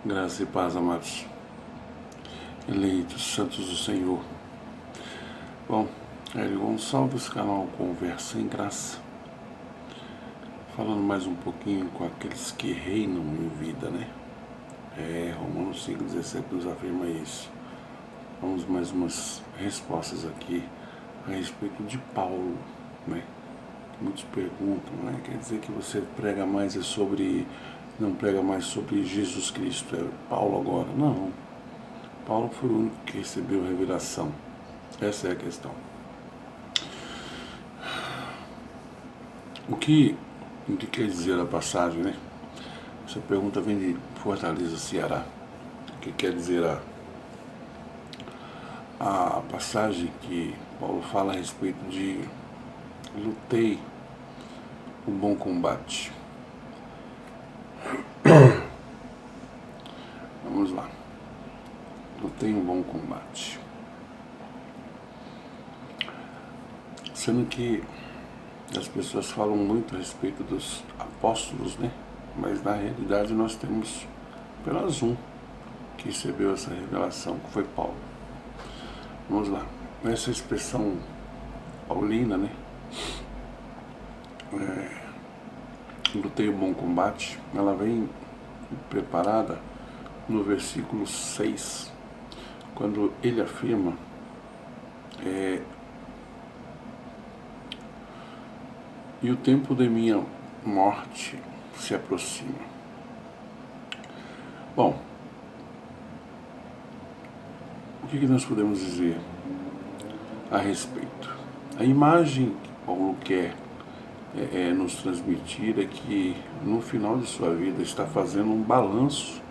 Graça e paz, amados, eleitos, santos do Senhor. Bom, Hélio Gonçalves, canal Conversa em Graça, falando mais um pouquinho com aqueles que reinam em vida, né? Romanos 5,17 nos afirma isso. Vamos mais umas respostas aqui a respeito de Paulo, né? Muitos perguntam, né? Quer dizer que você prega mais não prega mais sobre Jesus Cristo, é Paulo agora? Não. Paulo foi o único que recebeu revelação. Essa é a questão. O que quer dizer a passagem, né? Essa pergunta vem de Fortaleza, Ceará. O que quer dizer a passagem que Paulo fala a respeito de lutei o bom combate. Vamos lá. Lutei um bom combate. Sendo que as pessoas falam muito a respeito dos apóstolos, né? Mas na realidade nós temos apenas um que recebeu essa revelação, que foi Paulo. Vamos lá. Essa expressão paulina, né? Lutei o bom combate, ela vem preparada no versículo 6, quando ele afirma e o tempo de minha morte se aproxima. Bom, o que nós podemos dizer a respeito? A imagem que Paulo quer nos transmitir é que no final de sua vida está fazendo um balanço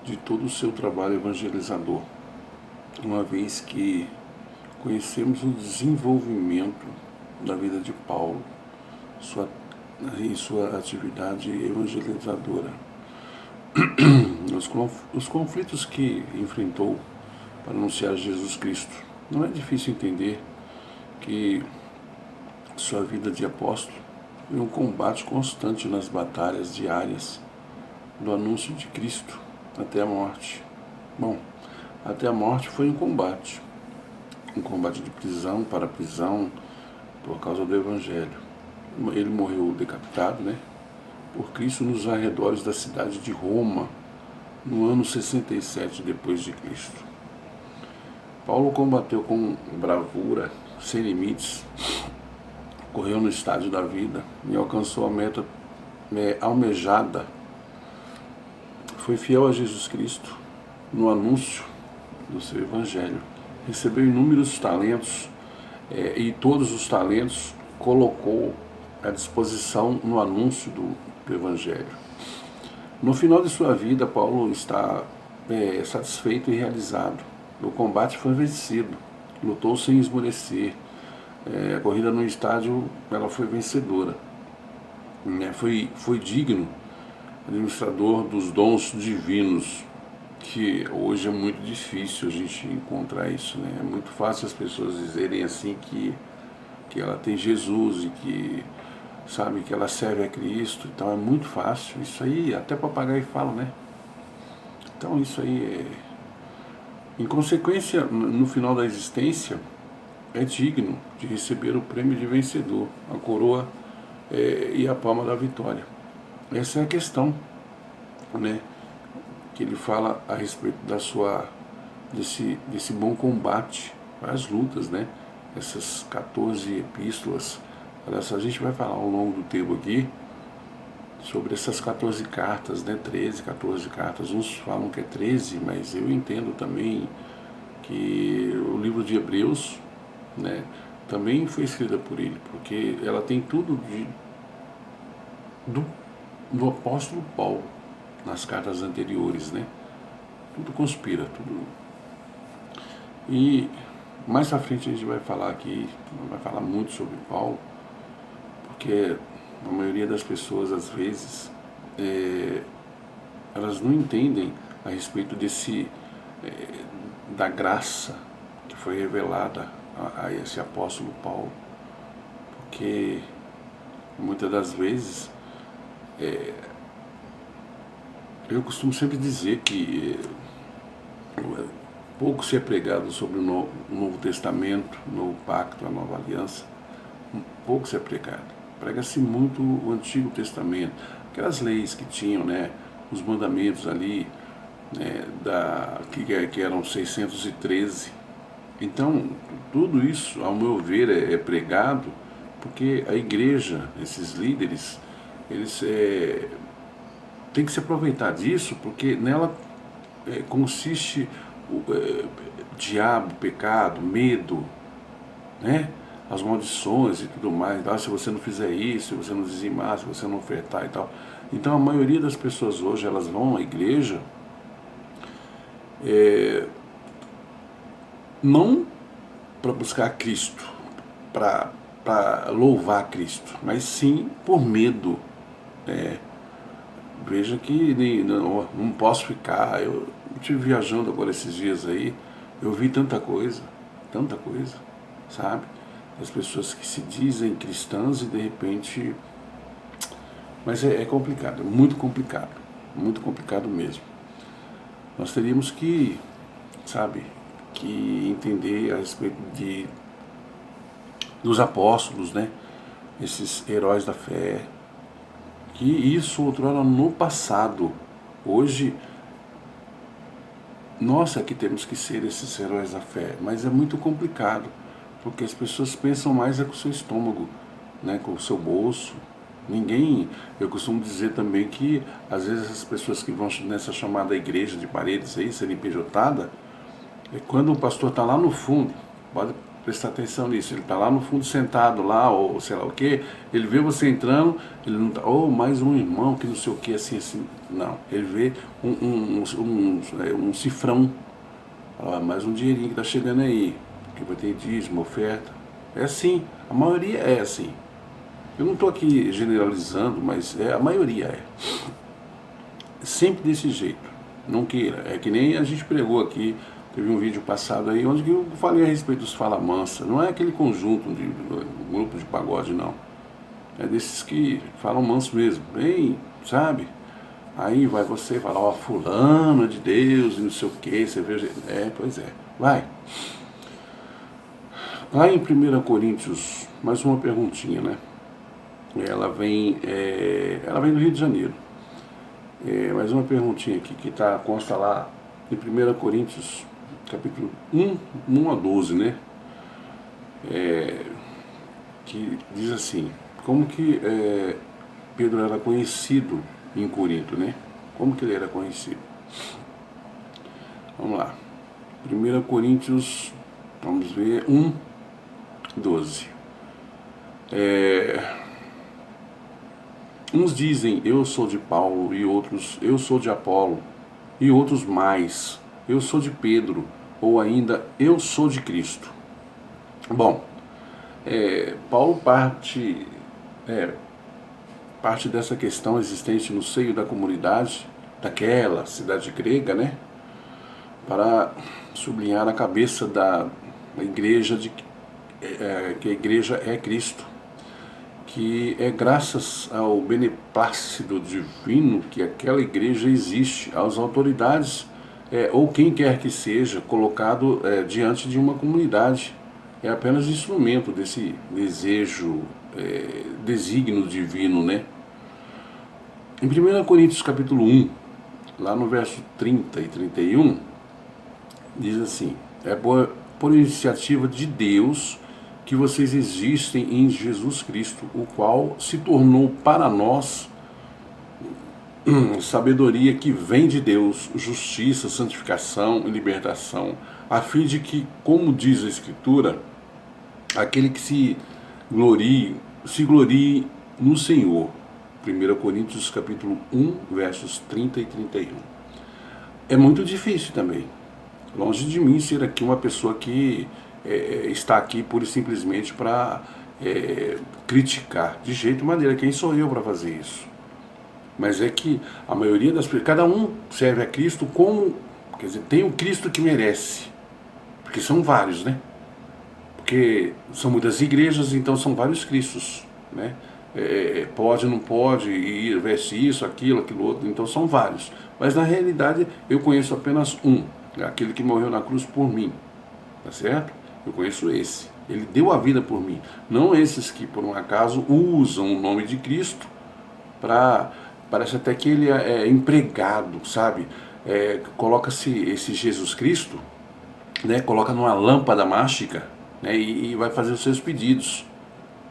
de todo o seu trabalho evangelizador, uma vez que conhecemos o desenvolvimento da vida de Paulo em sua atividade evangelizadora. Os conflitos que enfrentou para anunciar Jesus Cristo. Não é difícil entender que sua vida de apóstolo foi um combate constante nas batalhas diárias do anúncio de Cristo até a morte. Bom, até a morte foi um combate de prisão para prisão por causa do Evangelho. Ele morreu decapitado, né, por Cristo nos arredores da cidade de Roma, no ano 67 depois de Cristo. Paulo combateu com bravura, sem limites, correu no estádio da vida e alcançou a meta almejada. Foi fiel a Jesus Cristo no anúncio do seu Evangelho. Recebeu inúmeros talentos e todos os talentos colocou à disposição no anúncio do Evangelho. No final de sua vida, Paulo está satisfeito e realizado. O combate foi vencido, lutou sem esmorecer. A corrida no estádio ela foi vencedora. Foi digno administrador dos dons divinos, que hoje é muito difícil a gente encontrar isso, né? É muito fácil as pessoas dizerem assim que ela tem Jesus e que sabe que ela serve a Cristo, então é muito fácil. Isso aí até papagaio fala, né? Então isso aí em consequência, no final da existência, é digno de receber o prêmio de vencedor, a coroa e a palma da vitória. Essa é a questão, né, que ele fala a respeito desse bom combate, as lutas, né, essas 14 epístolas. A gente vai falar ao longo do tempo aqui sobre essas 14 cartas, né, 13, 14 cartas. Uns falam que é 13, mas eu entendo também que o livro de Hebreus, né, também foi escrita por ele, porque ela tem tudo do apóstolo Paulo nas cartas anteriores, né? Tudo conspira, tudo. E mais à frente a gente vai falar aqui, vai falar muito sobre Paulo, porque a maioria das pessoas às vezes elas não entendem a respeito da graça que foi revelada a esse apóstolo Paulo, porque muitas das vezes eu costumo sempre dizer que pouco se é pregado sobre o Novo Testamento, o Novo Pacto, a Nova Aliança. Pouco se é pregado. Prega-se muito o Antigo Testamento. Aquelas leis que tinham, né, os mandamentos ali, né, que eram 613. Então, tudo isso, ao meu ver, é pregado porque a igreja, esses líderes, eles têm que se aproveitar disso, porque nela consiste o diabo, pecado, medo, né? As maldições e tudo mais. Se você não fizer isso, se você não dizimar, se você não ofertar e tal. Então a maioria das pessoas hoje, elas vão à igreja não para buscar Cristo, para louvar Cristo, mas sim por medo. Veja que não posso ficar. Eu estive viajando agora esses dias aí, eu vi tanta coisa, sabe? As pessoas que se dizem cristãs e de repente. Mas é complicado, muito complicado mesmo. Nós teríamos que, sabe, que entender a respeito dos apóstolos, né? Esses heróis da fé. Que isso outrora no passado. Hoje, nós é que temos que ser esses heróis da fé. Mas é muito complicado, porque as pessoas pensam mais com o seu estômago, né? Com o seu bolso. Ninguém, eu costumo dizer também que às vezes as pessoas que vão nessa chamada igreja de paredes aí, CNPJ, quando o pastor está lá no fundo, pode prestar atenção nisso, ele está lá no fundo sentado lá, ou sei lá o que, ele vê você entrando, ele não tá, mais um irmão que não sei o que, assim, não, ele vê um cifrão, mais um dinheirinho que está chegando aí, que vai ter dízimo, oferta, é assim, a maioria é assim. Eu não estou aqui generalizando, mas a maioria é. Sempre desse jeito. Não queira. É que nem a gente pregou aqui, teve um vídeo passado aí, onde eu falei a respeito dos fala mansa. Não é aquele conjunto de grupo de pagode, não. É desses que falam manso mesmo. Bem, sabe? Aí vai você falar, fulano de Deus e não sei o que, você vê. Pois é. Vai. Lá em 1 Coríntios, mais uma perguntinha, né? Ela vem do Rio de Janeiro. Mais uma perguntinha aqui que consta lá em 1 Coríntios, capítulo 1 a 12, né? Que diz assim, como que Pedro era conhecido em Corinto, né? Como que ele era conhecido? Vamos lá. 1 Coríntios, vamos ver, 1, 12. Uns dizem, eu sou de Paulo, e outros, eu sou de Apolo, e outros mais, eu sou de Pedro, ou ainda, eu sou de Cristo. Bom, Paulo parte dessa questão existente no seio da comunidade, daquela cidade grega, né? Para sublinhar a cabeça da igreja, que a igreja é Cristo. Que é graças ao beneplácito divino que aquela igreja existe, às autoridades, ou quem quer que seja, colocado diante de uma comunidade. É apenas instrumento desse desejo, desígnio divino, né? Em 1 Coríntios capítulo 1, lá no verso 30 e 31, diz assim, por iniciativa de Deus que vocês existem em Jesus Cristo, o qual se tornou para nós sabedoria que vem de Deus, justiça, santificação e libertação, a fim de que, como diz a Escritura, aquele que se glorie no Senhor. 1 Coríntios capítulo 1, versos 30 e 31. É muito difícil também. Longe de mim ser aqui uma pessoa que está aqui pura e simplesmente para criticar. De jeito e maneira, quem sou eu para fazer isso? Mas é que a maioria das pessoas, cada um serve a Cristo como, quer dizer, tem o Cristo que merece. Porque são vários, né? Porque são muitas igrejas, então são vários Cristos, né? pode, não pode, e veste isso, aquilo outro, então são vários. Mas na realidade eu conheço apenas um, aquele que morreu na cruz por mim, tá certo? Eu conheço esse, ele deu a vida por mim, não esses que por um acaso usam o nome de Cristo para, parece até que ele é empregado, sabe? Coloca-se esse Jesus Cristo, né? Coloca numa lâmpada mágica, né? E vai fazer os seus pedidos.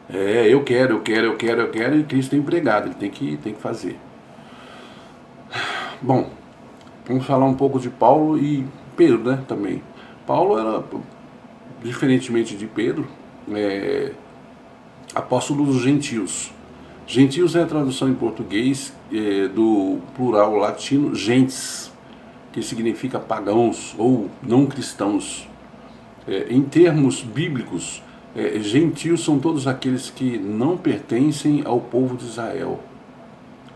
Eu quero, e Cristo é empregado, ele tem que fazer. Bom, vamos falar um pouco de Paulo e Pedro, né, também. Paulo era, diferentemente de Pedro, apóstolo dos gentios. Gentios é a tradução em português do plural latino gentes, que significa pagãos ou não cristãos. Em termos bíblicos, gentios são todos aqueles que não pertencem ao povo de Israel.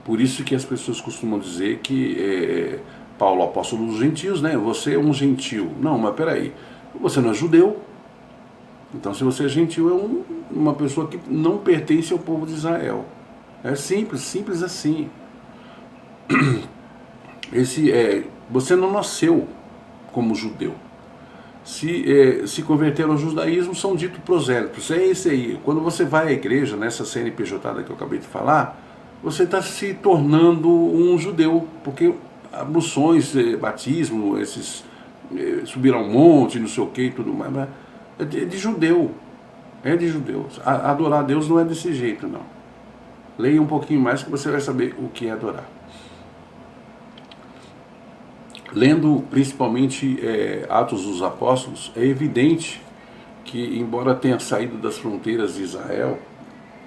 Por isso que as pessoas costumam dizer que Paulo, apóstolo dos gentios, né? Você é um gentil. Não, mas peraí, você não é judeu. Então, se você é gentil, é uma pessoa que não pertence ao povo de Israel. É simples, simples assim. Você não nasceu como judeu. Se converteram ao judaísmo, são ditos prosélitos. É esse aí. Quando você vai à igreja, nessa CNPJ que eu acabei de falar, você está se tornando um judeu, porque abluções, batismo, subir ao monte, não sei o que e tudo mais, é de judeu. É de judeus. Adorar a Deus não é desse jeito, não. Leia um pouquinho mais que você vai saber o que é adorar. Lendo principalmente Atos dos Apóstolos, é evidente que, embora tenha saído das fronteiras de Israel,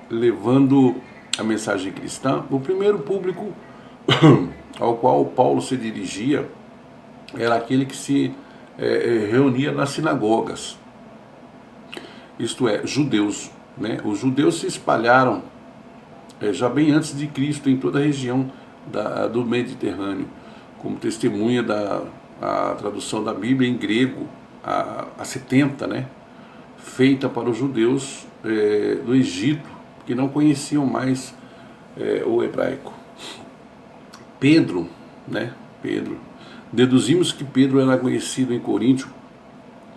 levando a mensagem cristã, o primeiro público ao qual Paulo se dirigia era aquele que se reunia nas sinagogas, isto é, judeus, né? Os judeus se espalharam já bem antes de Cristo em toda a região do Mediterrâneo, como testemunha a tradução da Bíblia em grego, a 70, né? Feita para os judeus do Egito, que não conheciam mais o hebraico. Pedro, né? Deduzimos que Pedro era conhecido em Coríntio,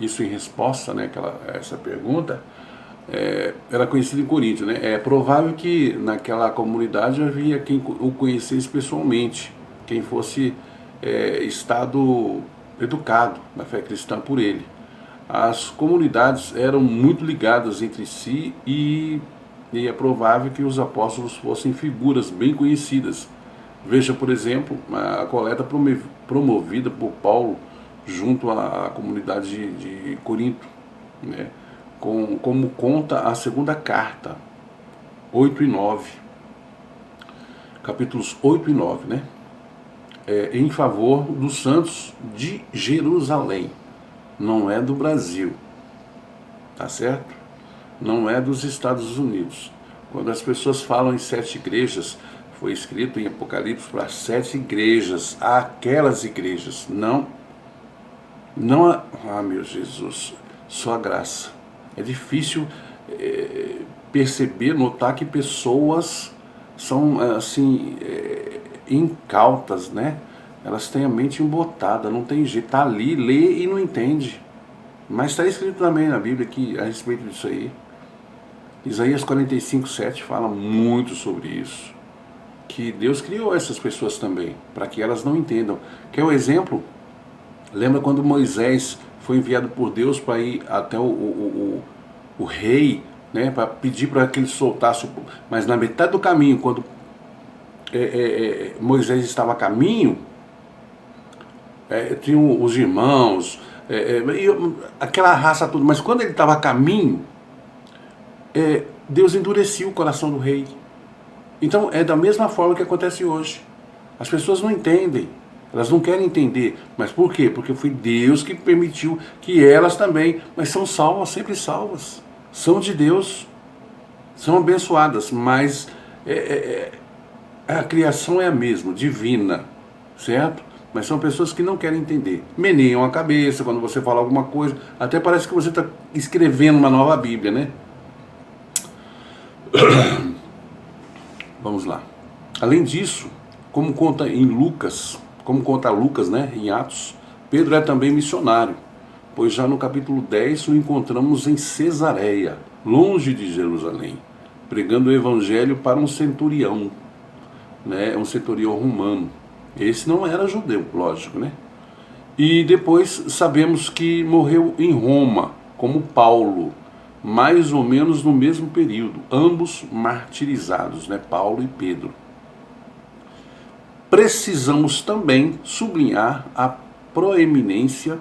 isso em resposta, né, a essa pergunta, era conhecido em Coríntio, né? É provável que naquela comunidade havia quem o conhecesse pessoalmente, quem fosse estado educado na fé cristã por ele. As comunidades eram muito ligadas entre si e é provável que os apóstolos fossem figuras bem conhecidas. Veja, por exemplo, a coleta promovida por Paulo junto à comunidade de Corinto, né? Como conta a segunda carta, 8 e 9, capítulos 8 e 9, né? Em favor dos santos de Jerusalém, não é do Brasil, tá certo? Não é dos Estados Unidos. Quando as pessoas falam em 7 igrejas, foi escrito em Apocalipse para 7 igrejas, aquelas igrejas, não, meu Jesus, só a graça. É difícil perceber, notar que pessoas são assim, incautas, né? Elas têm a mente embotada, não tem jeito, tá ali, lê e não entende. Mas está escrito também na Bíblia que, a respeito disso aí. Isaías 45:7 fala muito sobre isso. Que Deus criou essas pessoas também, para que elas não entendam. Quer um exemplo? Lembra quando Moisés foi enviado por Deus para ir até o rei, né, para pedir para que ele soltasse, mas na metade do caminho, quando Moisés estava a caminho, tinham os irmãos, aquela raça toda, mas quando ele estava a caminho, Deus endurecia o coração do rei. Então é da mesma forma que acontece hoje. As pessoas não entendem, elas não querem entender. Mas por quê? Porque foi Deus que permitiu que elas também, mas são salvas, sempre salvas. São de Deus, são abençoadas, mas a criação é a mesma, divina, certo? Mas são pessoas que não querem entender. Meneiam a cabeça quando você fala alguma coisa, até parece que você está escrevendo uma nova Bíblia, né? Vamos lá. Além disso, como conta Lucas, né, em Atos, Pedro é também missionário, pois já no capítulo 10 o encontramos em Cesareia, longe de Jerusalém, pregando o evangelho para um centurião, né, um centurião romano. Esse não era judeu, lógico, né? E depois sabemos que morreu em Roma, como Paulo, mais ou menos no mesmo período, ambos martirizados, né, Paulo e Pedro. Precisamos também sublinhar a proeminência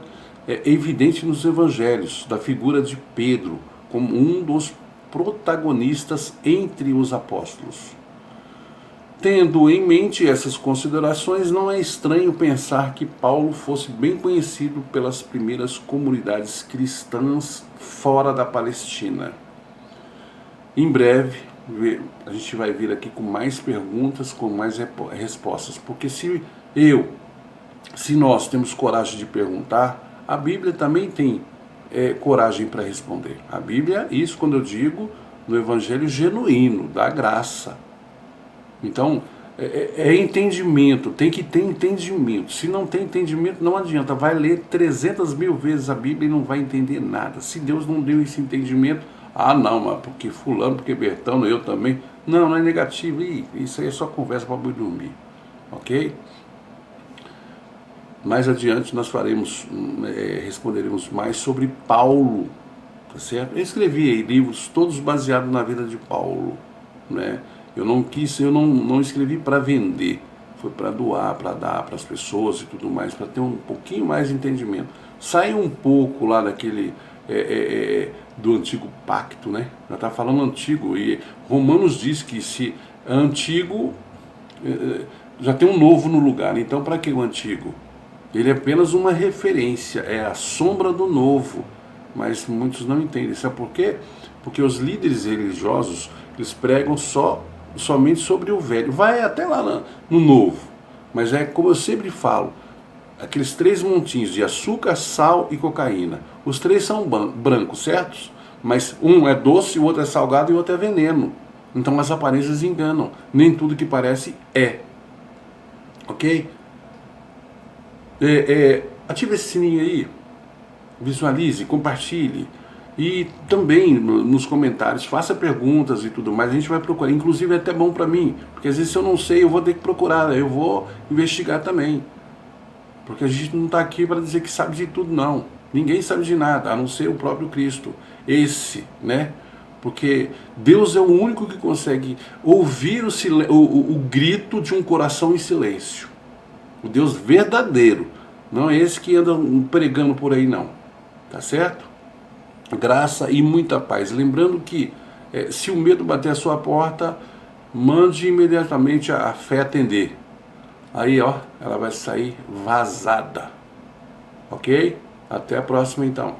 evidente nos evangelhos da figura de Pedro como um dos protagonistas entre os apóstolos. Tendo em mente essas considerações, não é estranho pensar que Paulo fosse bem conhecido pelas primeiras comunidades cristãs fora da Palestina. Em breve, a gente vai vir aqui com mais perguntas, com mais respostas, porque se nós temos coragem de perguntar, a Bíblia também tem coragem para responder. A Bíblia, isso quando eu digo no Evangelho genuíno, da graça. Então, é entendimento, tem que ter entendimento. Se não tem entendimento, não adianta. Vai ler 300 mil vezes a Bíblia e não vai entender nada. Se Deus não deu esse entendimento, não, mas porque fulano, porque Bertano, eu também. Não é negativo. Isso aí é só conversa para boi dormir. Ok? Mais adiante nós responderemos mais sobre Paulo. Tá certo? Eu escrevi aí livros todos baseados na vida de Paulo, né? Eu não escrevi para vender, foi para doar, para dar para as pessoas e tudo mais, para ter um pouquinho mais de entendimento. Sair um pouco lá daquele do antigo pacto, né? Já está falando antigo, e Romanos diz que se antigo, já tem um novo no lugar, então para que o antigo? Ele é apenas uma referência, é a sombra do novo, mas muitos não entendem. Sabe por quê? Porque os líderes religiosos, eles pregam somente sobre o velho, vai até lá no novo, mas é como eu sempre falo, aqueles 3 montinhos de açúcar, sal e cocaína, os 3 são brancos, certos? Mas um é doce, o outro é salgado e o outro é veneno. Então as aparências enganam, nem tudo que parece é. Ok? Ative esse sininho aí, visualize, compartilhe. E também nos comentários, faça perguntas e tudo mais, a gente vai procurar. Inclusive é até bom para mim, porque às vezes se eu não sei, eu vou ter que procurar, eu vou investigar também. Porque a gente não está aqui para dizer que sabe de tudo, não. Ninguém sabe de nada, a não ser o próprio Cristo. Esse, né? Porque Deus é o único que consegue ouvir o grito de um coração em silêncio. O Deus verdadeiro. Não é esse que anda pregando por aí, não. Tá certo? Graça e muita paz. Lembrando que se o medo bater a sua porta, mande imediatamente a fé atender. Aí, ela vai sair vazada. Ok? Até a próxima, então.